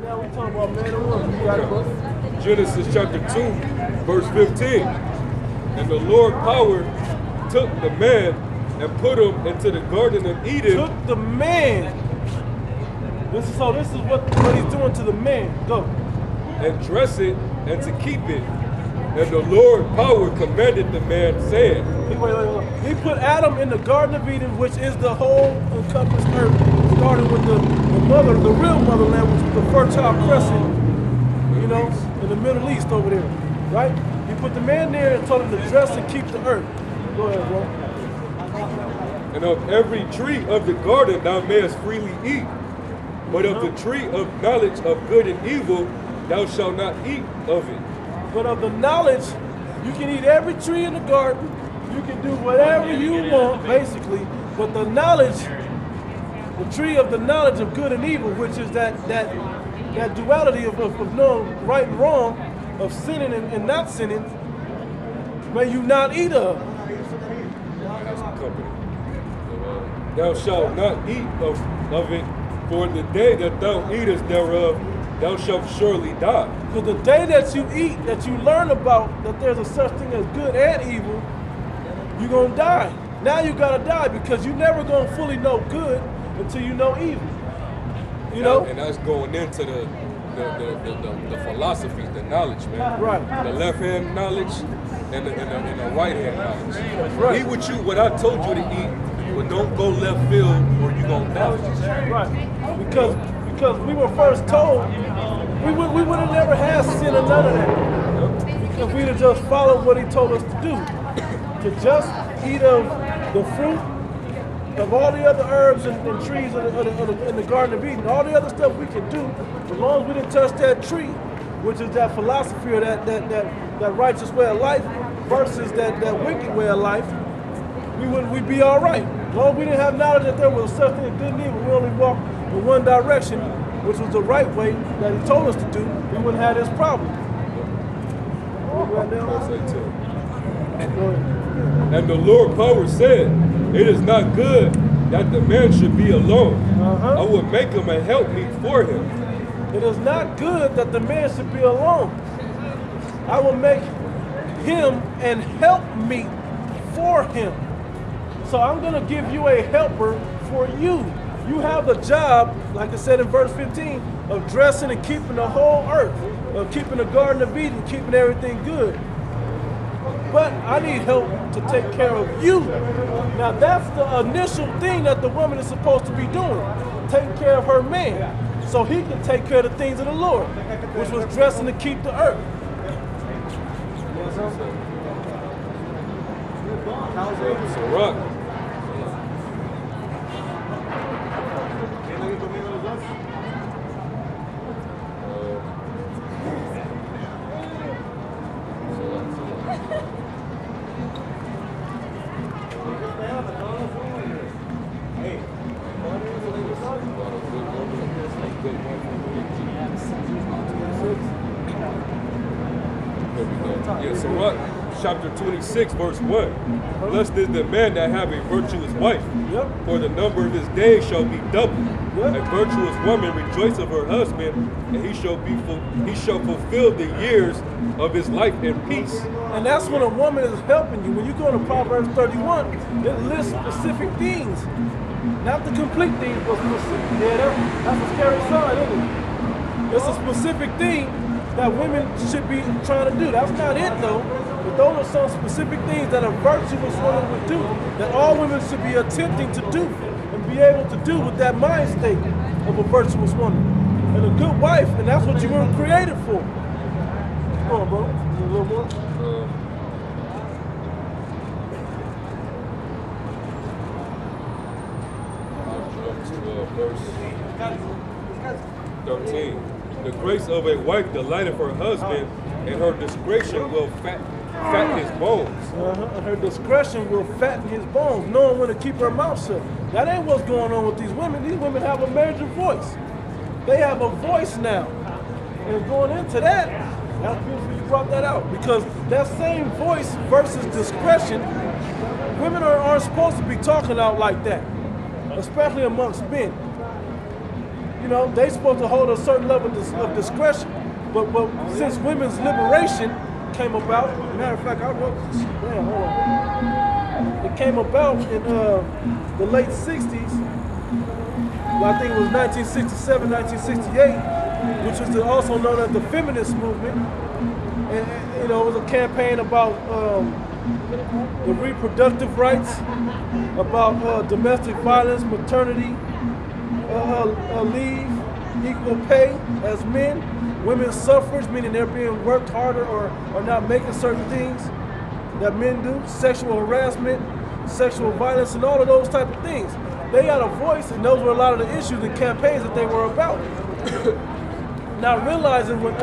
now we talking about man and woman. You got it, bro. Genesis chapter 2, verse 15. And the Lord power took the man and put him into the Garden of Eden. Took the man. This is what he's doing to the man. Go. And dress it and to keep it. And the Lord power commanded the man, saying, Wait. He put Adam in the Garden of Eden, which is the whole encompassed earth, starting with the mother, the real motherland, which is the Fertile Crescent, you know, in the Middle East over there, right? He put the man there and told him to dress and keep the earth. Go ahead, bro. And of every tree of the garden thou mayest freely eat, but of the tree of knowledge of good and evil thou shalt not eat of it. But of the knowledge, you can eat every tree in the garden. You can do whatever you want, basically. But the knowledge, the tree of the knowledge of good and evil, which is that duality of knowing right and wrong, of sinning and not sinning, may you not eat of. Thou shalt not eat of it, for the day that thou eatest thereof, thou shalt surely die. Because the day that you eat, that you learn about that there's a such thing as good and evil, you're going to die. Now you got to die because you're never going to fully know good until you know evil. You know? And that's going into the philosophies, the knowledge, man. Right. The left hand knowledge and the right hand knowledge. Right. Eat what I told you to eat, but don't go left field or you're going to die. Right. Because we were first told we would have never had sin or none of that. Because we'd have just followed what he told us to do. To just eat of the fruit of all the other herbs and trees in the Garden of Eden. All the other stuff we can do, as long as we didn't touch that tree, which is that philosophy or that righteous way of life versus that wicked way of life, we'd be all right. As long as we didn't have knowledge that there was such thing as good and evil, we only walked in one direction, which was the right way that he told us to do, we wouldn't have this problem. And the Lord power said, it is not good that the man should be alone. I will make him a helpmeet for him. It is not good that the man should be alone. I will make him an helpmeet for him. So I'm going to give you a helper for you. You have the job, like I said in verse 15, of dressing and keeping the whole earth, of keeping the Garden of Eden, keeping everything good. But I need help to take care of you. Now that's the initial thing that the woman is supposed to be doing, taking care of her man, so he can take care of the things of the Lord, which was dressing to keep the earth. So rock. Yeah, so what? Chapter 26, verse 1. Blessed is the man that have a virtuous wife, for the number of his days shall be doubled. A virtuous woman rejoice of her husband, and he shall fulfill the years of his life in peace. And that's when a woman is helping you. When you go to Proverbs 31, it lists specific things. Not the complete things, but specific. Yeah, that's a scary sign, isn't it? It's a specific thing that women should be trying to do. That's not it, though. But those are some specific things that a virtuous woman would do, that all women should be attempting to do and be able to do with that mind state of a virtuous woman. And a good wife, and that's what you were created for. Come on, bro. A little more. Verse 13. The grace of a wife delighteth her husband, and her discretion will fatten his bones. And her discretion will fatten his bones, knowing when to keep her mouth shut. That ain't what's going on with these women. These women have a major voice. They have a voice now. And going into that, that's beautiful you brought that out, because that same voice versus discretion, women aren't supposed to be talking out like that, especially amongst men. you know, they supposed to hold a certain level of discretion. But since women's liberation came about, matter of fact, I wrote this. Man, hold on. It came about in the late 60s. Well, I think it was 1967, 1968, which was also known as the feminist movement. And you know, it was a campaign about the reproductive rights, about domestic violence, maternity leave, equal pay as men, women's suffrage, meaning they're being worked harder or not making certain things that men do, sexual harassment, sexual violence, and all of those type of things. They had a voice, and those were a lot of the issues and campaigns that they were about. Now realizing when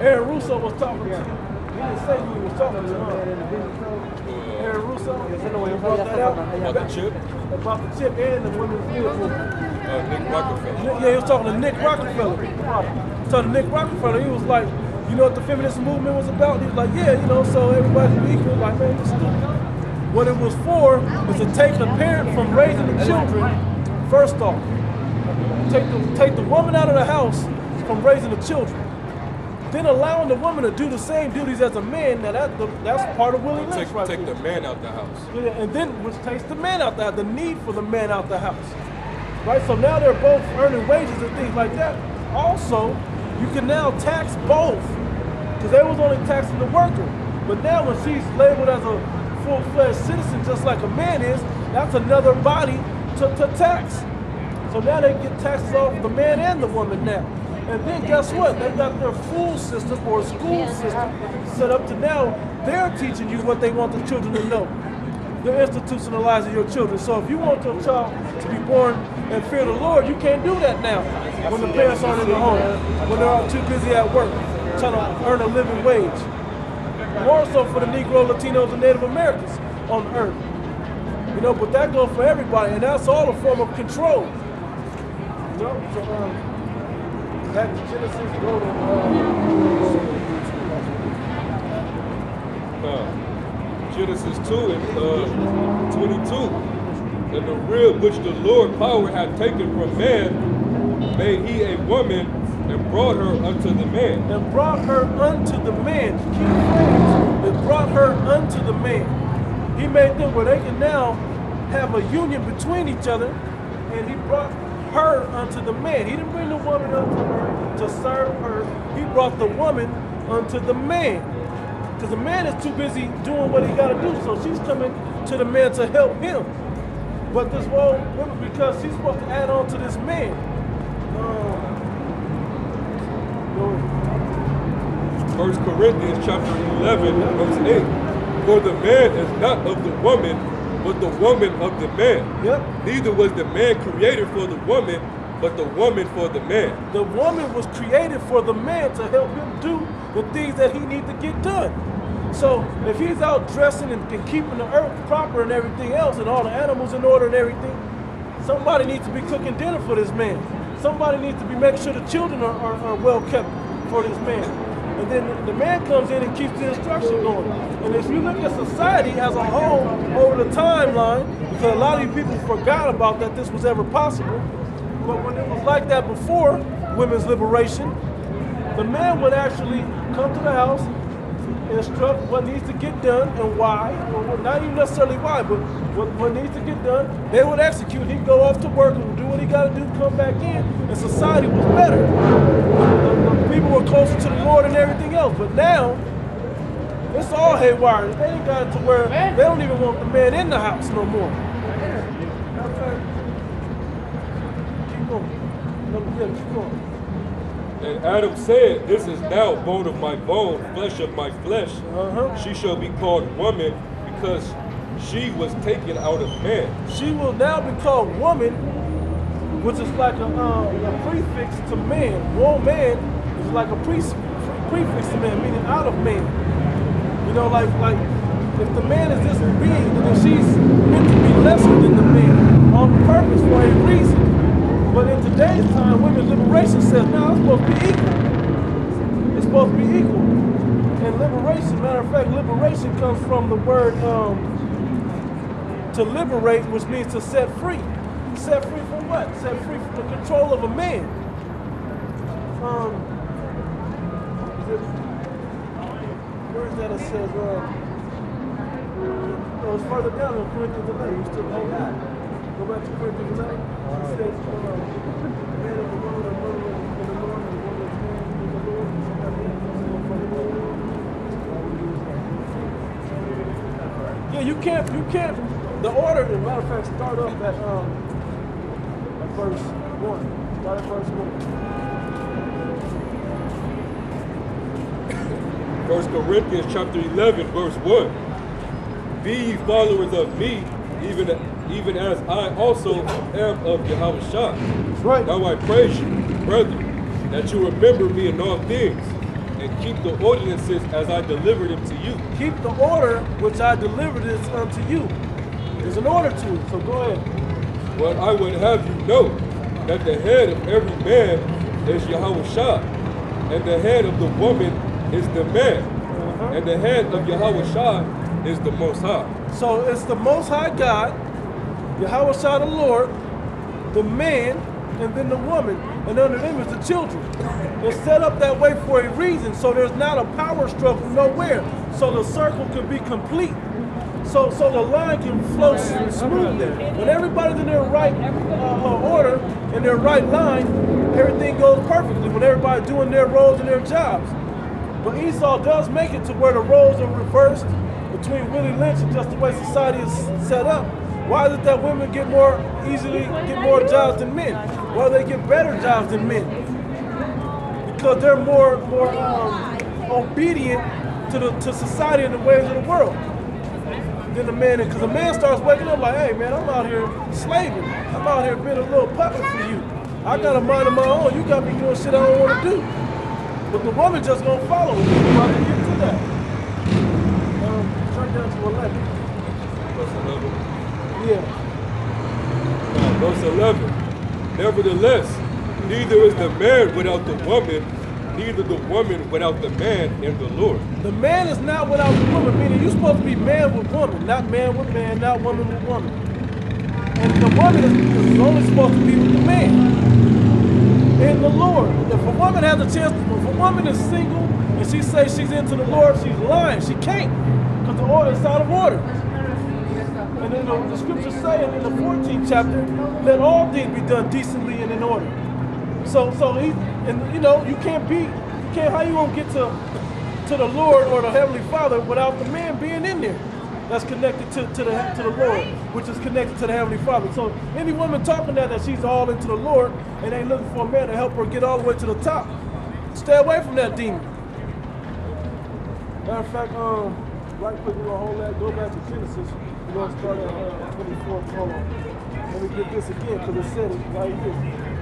Aaron Russo was talking to, he didn't say who he was talking to. Aaron Russo, brought that out About the chip? about the chip and the women's vehicle. Nick Rockefeller. Yeah, he was talking to Nick Rockefeller. So Nick Rockefeller, he was like, you know what the feminist movement was about? He was like, yeah, you know, so everybody's equal. Like, man, it's stupid. What it was for was to take the parent from raising the children, first off. Take the woman out of the house from raising the children. Then allowing the woman to do the same duties as a man, now that's part of Willie Lynch right Take there. the man out the house. Yeah, and then which takes the man out the house, the need for the man out the house. Right, so now they're both earning wages and things like that. Also, you can now tax both, because they was only taxing the worker. But now when she's labeled as a full-fledged citizen, just like a man is, that's another body to tax. So now they get taxes off the man and the woman now. And then guess what? They got their full system or school system set up to now they're teaching you what they want the children to know. They're institutionalizing your children. So if you want your child to be born and fear the Lord, you can't do that now when the parents aren't in the home, when they're all too busy at work, trying to earn a living wage. More so for the Negro, Latinos, and Native Americans on earth. You know, but that goes for everybody, and that's all a form of control. You know, so back to Genesis, go to Genesis 2 and 22. And the rib which the Lord power had taken from man, made he a woman, and brought her unto the man. And brought her unto the man. Key phrase. It brought her unto the man. He made them where they can now have a union between each other, and he brought her unto the man. He didn't bring the woman unto her to serve her. He brought the woman unto the man. Because the man is too busy doing what he got to do, so she's coming to the man to help him. But this woman, because she's supposed to add on to this man. 1 Corinthians chapter 11, verse 8. For the man is not of the woman, but the woman of the man. Yep. Neither was the man created for the woman, but the woman for the man. The woman was created for the man to help him do the things that he needs to get done. So if he's out dressing and keeping the earth proper and everything else, and all the animals in order and everything, somebody needs to be cooking dinner for this man. Somebody needs to be making sure the children are well kept for this man. And then the man comes in and keeps the instruction going. And if you look at society as a whole over the timeline, because a lot of you people forgot about that this was ever possible, but when it was like that before women's liberation, the man would actually come to the house, instruct what needs to get done and why, or not even necessarily why, but what needs to get done. They would execute. He'd go off to work and do what he got to do, come back in, and society was better. The people were closer to the Lord and everything else. But now, it's all haywire. They ain't got it to where they don't even want the man in the house no more. Okay. Keep going. Keep going. And Adam said, this is now bone of my bone, flesh of my flesh. She shall be called woman, because she was taken out of man. She will now be called woman, which is like a prefix to man. Woman is like a prefix to man, meaning out of man. You know, like if the man is this being, then she's meant to be lesser than the man on purpose for a reason. But in today's time, women's liberation says, no, it's supposed to be equal. It's supposed to be equal. And liberation, matter of fact, liberation comes from the word to liberate, which means to set free. Set free from what? Set free from the control of a man. Where is that? It says, it's further down in Corinthians 11. You still hold that. Go back to Corinthians 11. It says, man of the Lord, and the Lord, and the Lord, and the woman is man in the Lord. Yeah, you can't. The order, as a matter of fact, start up at verse 1. Start at verse 1. 1 Corinthians chapter 11, verse 1. Be ye followers of me, even as I also am of Yahushua. That's right. Now I praise you, brethren, that you remember me in all things, and keep the ordinances as I delivered them to you. Keep the order which I delivered it unto you. There's an order to it, so go ahead. But I would have you know that the head of every man is Yahushua, and the head of the woman is the man, and the head of Yahushua is the Most High. So it's the Most High God, Yahushua the Lord, the man, and then the woman, and under them is the children. It's set up that way for a reason, so there's not a power struggle nowhere, so the circle can be complete. So the line can flow smoothly. When everybody's in their right order, in their right line, everything goes perfectly. When everybody's doing their roles and their jobs. But Esau does make it to where the roles are reversed between Willie Lynch and just the way society is set up. Why is it that women get more jobs than men? Why do they get better jobs than men? Because they're more obedient to society and the ways of the world than the man. Because a man starts waking up like, hey man, I'm out here slaving. I'm out here being a little puppet for you. I got a mind of my own. You got me doing shit I don't want to do. But the woman just gonna follow it. We're about to get to that. Turn down to 11. Verse 11. Yeah. Verse 11. Nevertheless, neither is the man without the woman, neither the woman without the man in the Lord. The man is not without the woman, meaning you're supposed to be man with woman, not man with man, not woman with woman. And the woman is only supposed to be with the man in the Lord. If a woman has a chance, if a woman is single and she says she's into the Lord, she's lying. She can't, because the order is out of order. And then the scriptures say in the 14th chapter, let all things be done decently and in order. So he, and you know, you can't, how you gonna get to the Lord or the Heavenly Father without the man being in there that's connected to the Lord, which is connected to the Heavenly Father. So any woman talking that she's all into the Lord and ain't looking for a man to help her get all the way to the top, stay away from that demon. Matter of fact, right quick, we're gonna hold that, go back to Genesis. We're gonna start at 24. Hold on. Let me get this again, because it said it right here.